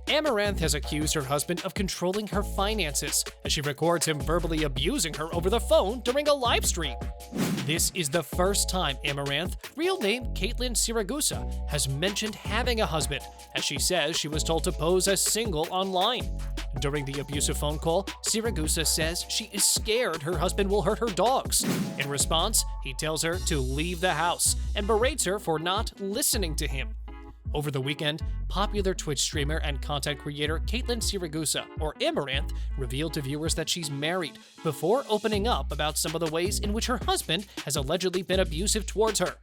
Amouranth has accused her husband of controlling her finances as she records him verbally abusing her over the phone during a live stream. This is the first time Amouranth, real name Kaitlyn Siragusa, has mentioned having a husband, as she says she was told to pose as single online. During the abusive phone call, Siragusa says she is scared her husband will hurt her dogs. In response, he tells her to leave the house and berates her for not listening to him. Over the weekend, popular Twitch streamer and content creator Kaitlyn Siragusa, or Amouranth, revealed to viewers that she's married before opening up about some of the ways in which her husband has allegedly been abusive towards her.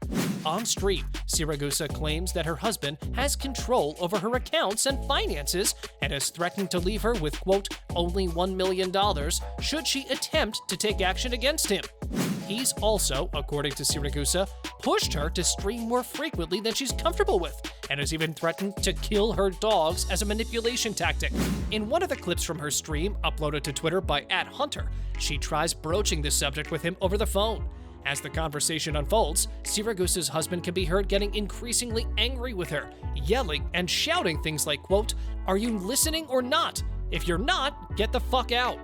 On stream, Siragusa claims that her husband has control over her accounts and finances and has threatened to leave her with, quote, only $1 million should she attempt to take action against him. He's also, according to Siragusa, pushed her to stream more frequently than she's comfortable with, and has even threatened to kill her dogs as a manipulation tactic. In one of the clips from her stream, uploaded to Twitter by @Hunter, she tries broaching the subject with him over the phone. As the conversation unfolds, Siragusa's husband can be heard getting increasingly angry with her, yelling and shouting things like, quote, "Are you listening or not? If you're not, get the fuck out."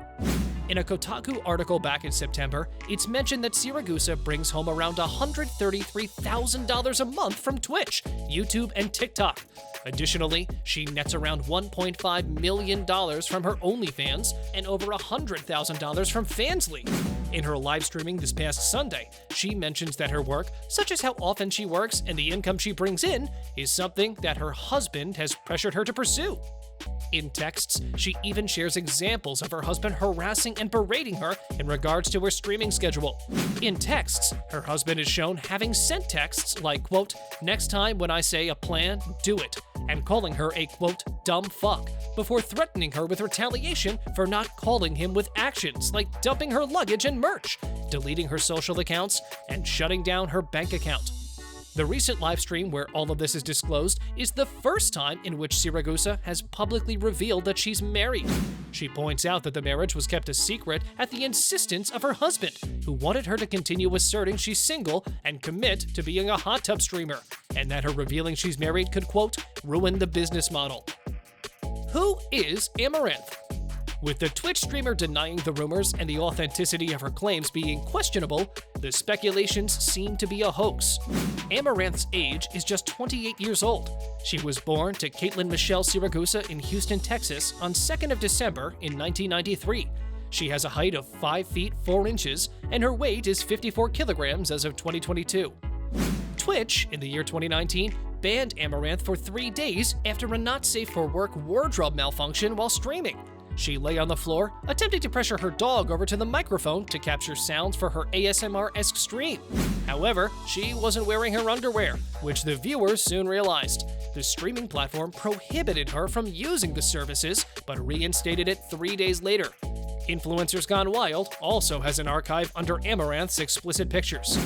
In a Kotaku article back in September, it's mentioned that Siragusa brings home around $133,000 a month from Twitch, YouTube, and TikTok. Additionally, she nets around $1.5 million from her OnlyFans and over $100,000 from Fansly. In her live streaming this past Sunday, she mentions that her work, such as how often she works and the income she brings in, is something that her husband has pressured her to pursue. In texts, she even shares examples of her husband harassing and berating her in regards to her streaming schedule. In texts, her husband is shown having sent texts like, quote, "Next time when I say a plan, do it," and calling her a, quote, "dumb fuck," before threatening her with retaliation for not calling him with actions like dumping her luggage and merch, deleting her social accounts, and shutting down her bank account. The recent livestream where all of this is disclosed is the first time in which Siragusa has publicly revealed that she's married. She points out that the marriage was kept a secret at the insistence of her husband, who wanted her to continue asserting she's single and commit to being a hot tub streamer, and that her revealing she's married could, quote, "ruin the business model." Who is Amouranth? With the Twitch streamer denying the rumors and the authenticity of her claims being questionable, the speculations seem to be a hoax. Amouranth's age is just 28 years old. She was born to Kaitlyn Michelle Siragusa in Houston, Texas on 2nd of December in 1993. She has a height of 5 feet 4 inches, and her weight is 54 kilograms as of 2022. Twitch, in the year 2019, banned Amouranth for 3 days after a not-safe-for-work wardrobe malfunction while streaming. She lay on the floor, attempting to pressure her dog over to the microphone to capture sounds for her ASMR-esque stream. However, she wasn't wearing her underwear, which the viewers soon realized. The streaming platform prohibited her from using the services, but reinstated it 3 days later. Influencers Gone Wild also has an archive under Amouranth's explicit pictures.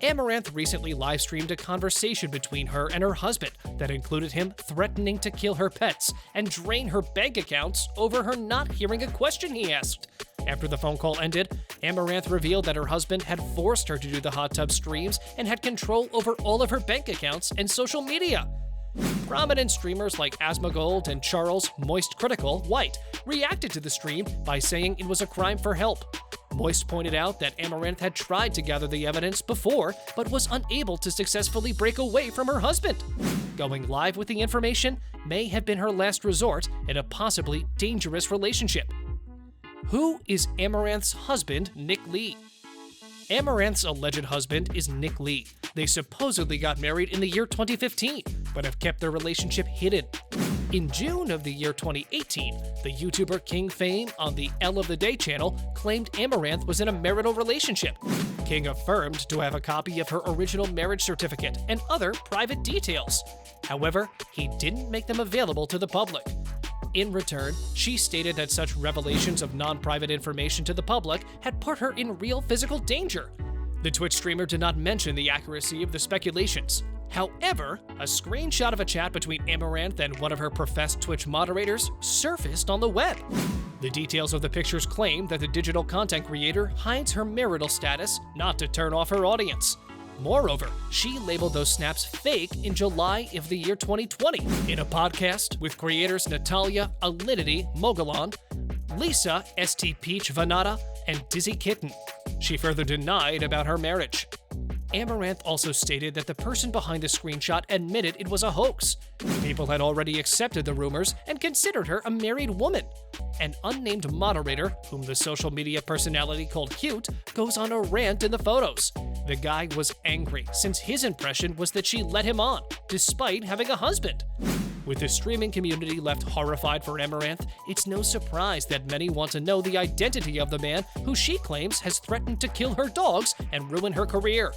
Amouranth recently live-streamed a conversation between her and her husband that included him threatening to kill her pets and drain her bank accounts over her not hearing a question he asked. After the phone call ended, Amouranth revealed that her husband had forced her to do the hot tub streams and had control over all of her bank accounts and social media. Prominent streamers like Asmongold and Charles Moist Critical White reacted to the stream by saying it was a crime for help. Moist pointed out that Amouranth had tried to gather the evidence before, but was unable to successfully break away from her husband. Going live with the information may have been her last resort in a possibly dangerous relationship. Who is Amouranth's husband, Nick Lee? Amouranth's alleged husband is Nick Lee. They supposedly got married in the year 2015, but have kept their relationship hidden. In June of the year 2018, the YouTuber King Fame on the L of the Day channel claimed Amouranth was in a marital relationship. King affirmed to have a copy of her original marriage certificate and other private details. However, he didn't make them available to the public. In return, she stated that such revelations of non-private information to the public had put her in real physical danger. The Twitch streamer did not mention the accuracy of the speculations. However, a screenshot of a chat between Amouranth and one of her professed Twitch moderators surfaced on the web. The details of the pictures claim that the digital content creator hides her marital status not to turn off her audience. Moreover, she labeled those snaps fake in July of the year 2020. In a podcast with creators Natalia Alinity Mogollon, Lisa St. Peach Vanata, and Dizzy Kitten, she further denied about her marriage. Amouranth also stated that the person behind the screenshot admitted it was a hoax. People had already accepted the rumors and considered her a married woman. An unnamed moderator, whom the social media personality called Cute, goes on a rant in the photos. The guy was angry since his impression was that she led him on, despite having a husband. With the streaming community left horrified for Amouranth, it's no surprise that many want to know the identity of the man who she claims has threatened to kill her dogs and ruin her career.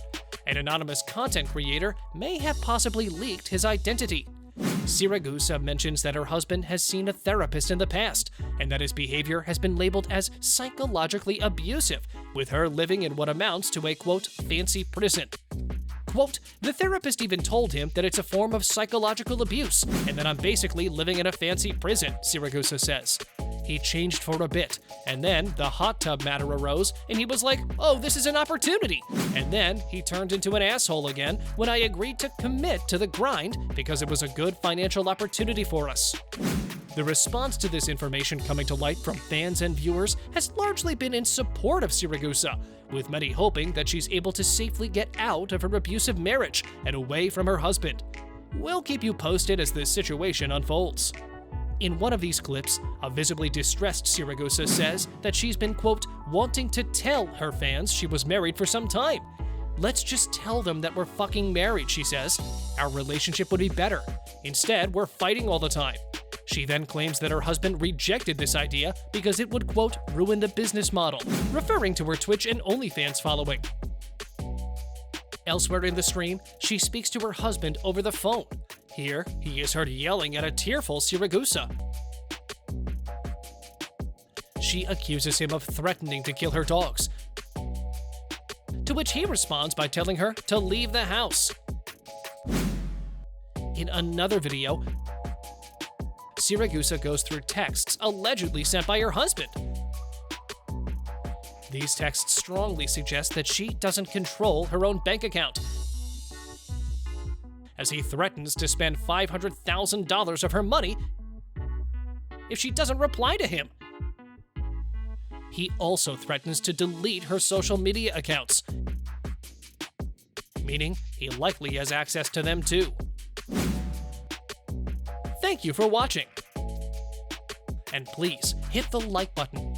An anonymous content creator may have possibly leaked his identity. Siragusa mentions that her husband has seen a therapist in the past, and that his behavior has been labeled as psychologically abusive, with her living in what amounts to a, quote, fancy prison. Quote, the therapist even told him that it's a form of psychological abuse, and that I'm basically living in a fancy prison, Siragusa says. He changed for a bit, and then the hot tub matter arose, and he was like, oh, this is an opportunity. And then he turned into an asshole again when I agreed to commit to the grind because it was a good financial opportunity for us. The response to this information coming to light from fans and viewers has largely been in support of Siragusa, with many hoping that she's able to safely get out of her abusive marriage and away from her husband. We'll keep you posted as this situation unfolds. In one of these clips, a visibly distressed Siragusa says that she's been, quote, wanting to tell her fans she was married for some time. Let's just tell them that we're fucking married, she says. Our relationship would be better. Instead, we're fighting all the time. She then claims that her husband rejected this idea because it would, quote, ruin the business model, referring to her Twitch and OnlyFans following. Elsewhere in the stream, she speaks to her husband over the phone. Here, he is heard yelling at a tearful Siragusa. She accuses him of threatening to kill her dogs, to which he responds by telling her to leave the house. In another video, Siragusa goes through texts allegedly sent by her husband. These texts strongly suggest that she doesn't control her own bank account, as he threatens to spend $500,000 of her money if she doesn't reply to him. He also threatens to delete her social media accounts, meaning he likely has access to them too. Thank you for watching, and please hit the like button,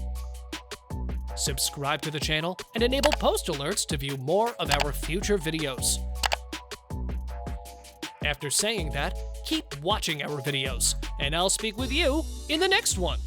subscribe to the channel, and enable post alerts to view more of our future videos. After saying that, keep watching our videos, and I'll speak with you in the next one.